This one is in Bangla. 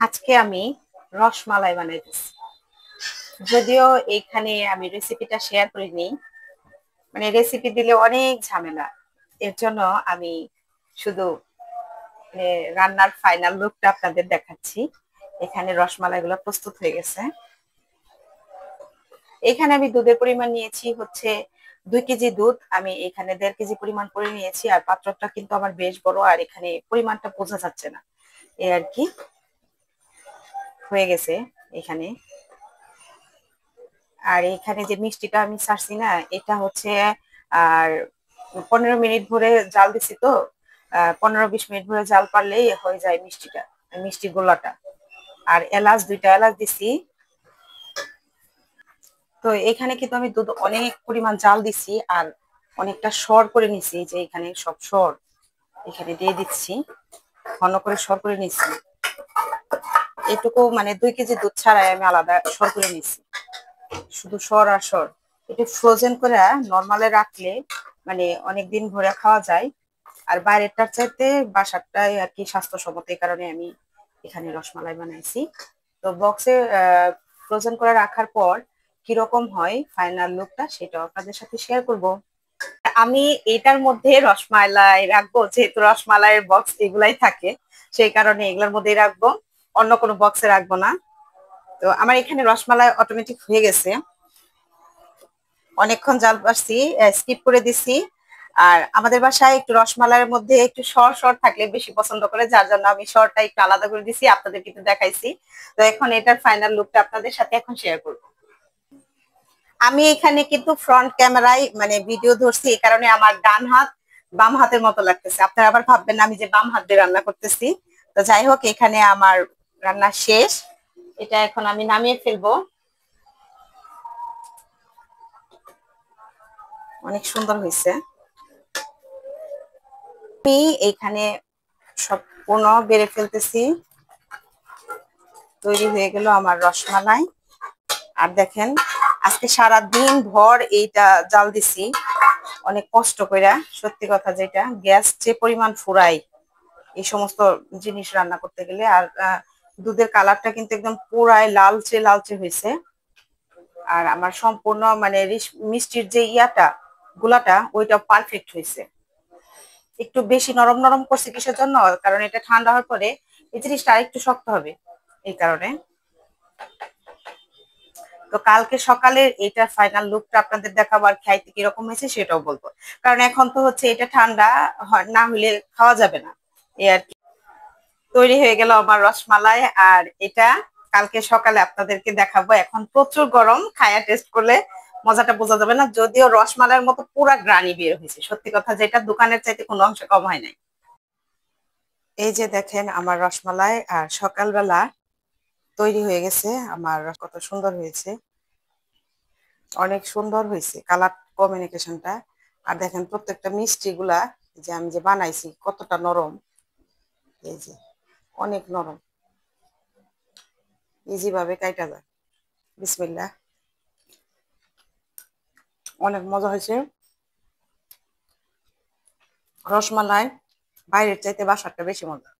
আজকে আমি রসমালাই বানাইতেছি। যদিও এখানে আমি রেসিপিটা শেয়ার করিনি, মানে রেসিপি দিলে অনেক ঝামেলা। এর জন্য আমি শুধু মানে রান্নার ফাইনাল লুকটা আপনাদের দেখাচ্ছি। এখানে রসমালাইগুলো প্রস্তুত হয়ে গেছে। এখানে আমি দুধের পরিমাণ নিয়েছি হচ্ছে 2 কেজি দুধ। আমি এখানে 1.5 কেজি পরিমাণ করে নিয়েছি, আর পাত্রটা কিন্তু আমার বেশ বড়, আর এখানে পরিমাণটা বোঝা যাচ্ছে না। এই আর কি হয়ে গেছে এখানে। আর এখানে যে মিষ্টিটা আমি ছাড়ছি না, এটা হচ্ছে আর 15 মিনিট ধরে জাল দিছি তো। 15-20 মিনিট ধরে জাল পারলেই হয়ে যায় মিষ্টিটা, মিষ্টি গোলাটা। আর এলাচ 2টা এলাচ দিছি। তো এখানে কিন্তু আমি দুধ অনেক পরিমাণ জাল দিছি, আর অনেকটা সর করে নিছি। যে এখানে সব সর এখানে দিয়ে দিচ্ছি, ঘন করে সর করে নিছি। এটুকু মানে 2 কেজি দুধ ছাড়াই আমি আলাদা সর করে নিছি, শুধু সর আর সর। একটু ফ্রোজেন করে নরমালে রাখলে মানে অনেকদিন ধরে খাওয়া যায়। আর বাইরেরটার চাইতে বাসারটাই আর কি স্বাস্থ্যসম্মত, এই কারণে আমি এখানে রসমালাই বানাইছি। তো বক্সে ফ্রোজেন করে রাখার পর কিরকম হয় ফাইনাল লুকটা, সেটাও আপনাদের সাথে শেয়ার করব। আমি এটার মধ্যে রসমালাই রাখবো, যেহেতু রসমালাইয়ের বক্স এগুলাই থাকে, সেই কারণে এগুলোর মধ্যেই রাখবো, অন্য কোনো বক্সে রাখবো না। তো আমার এখানে রসমালাই অটোমেটিক হয়ে গেছে। অনেকক্ষণ জাল পাচ্ছি, স্কিপ করে দিছি। আর আমাদের বাসায় একটু রসমালাইয়ের মধ্যে একটু সর সর থাকলে বেশি পছন্দ করে, যার জন্য আমি সরটা একটু আলাদা করে দিছি, আপনাদের কিন্তু দেখাইছি। তো এখন এটার ফাইনাল লুকটা আপনাদের সাথে এখন শেয়ার করবো। আমি এখানে কিন্তু ফ্রন্ট ক্যামেরায় মানে ভিডিও ধরছি, এই কারণে আমার ডান হাত বাম হাতের মতো লাগতেছে। আপনারা আবার ভাববেন না আমি যে বাম হাত দিয়ে রান্না করতেছি। তো যাই হোক, এখানে আমার রান্না শেষ। এটা এখন আমি নামিয়ে ফেলবো। অনেক সুন্দর হয়েছে। আমি এখানে সম্পূর্ণ বেড়ে ফেলতেছি। তৈরি হয়ে গেল আমার রসমালাই। আর দেখেন, আজকে সারা দিন ভর এইটা জাল দিছি অনেক কষ্ট কইরা। সত্যি কথা যেটা, গ্যাস যে পরিমাণ ফুরাই এই সমস্ত জিনিস রান্না করতে গেলে। আর দুধের কালারটা কিন্তু একদম পুরাই লালচে লালচে হয়েছে। আর আমার সম্পূর্ণ মানে মিষ্টির যে ইয়াটা গুলাটা ওইটা পারফেক্ট হয়েছে। একটু বেশি নরম নরম করছে কিসের জন্য, কারণ এটা ঠান্ডা হওয়ার পরে এই জিনিসটা আরেকটু শক্ত হবে, এই কারণে। তো কালকে সকালে এটার ফাইনাল লুকটা আপনাদের দেখাবো, আর খাইতে কিরকম হয়েছে সেটাও বলবো। কারণ এখন তো হচ্ছে এটা ঠান্ডা না হলে খাওয়া যাবে না, এই আর কি। তৈরি হয়ে গেল আমার রসমালাই, আর এটা কালকে সকালে আপনাদেরকে দেখাবো। এখন প্রচুর গরম, খায়া টেস্ট করলে মজাটা বোঝা যাবে না। যদিও রসমালাইয়ের মতো পুরা গ্রানি বের হয়েছে, সত্যি কথা যেটা, দোকানের চাইতে কোনো অংশ কম হয় নাই। এই যে দেখেন আমার রসমালাই, আর সকালবেলা তৈরি হয়ে গেছে আমার। কত সুন্দর হয়েছে, অনেক সুন্দর হয়েছে কালার কমিউনিকেশনটা। আর দেখেন প্রত্যেকটা মিষ্টি গুলা যে আমি যে বানাইছি কতটা নরম। এই যে অনেক নরম, ইজি ভাবে কাইটা যায়। বিসমিল্লাহ। অনেক মজা হয়েছে রসমালাই, বাইরের চাইতে বাসারটা বেশি মজা।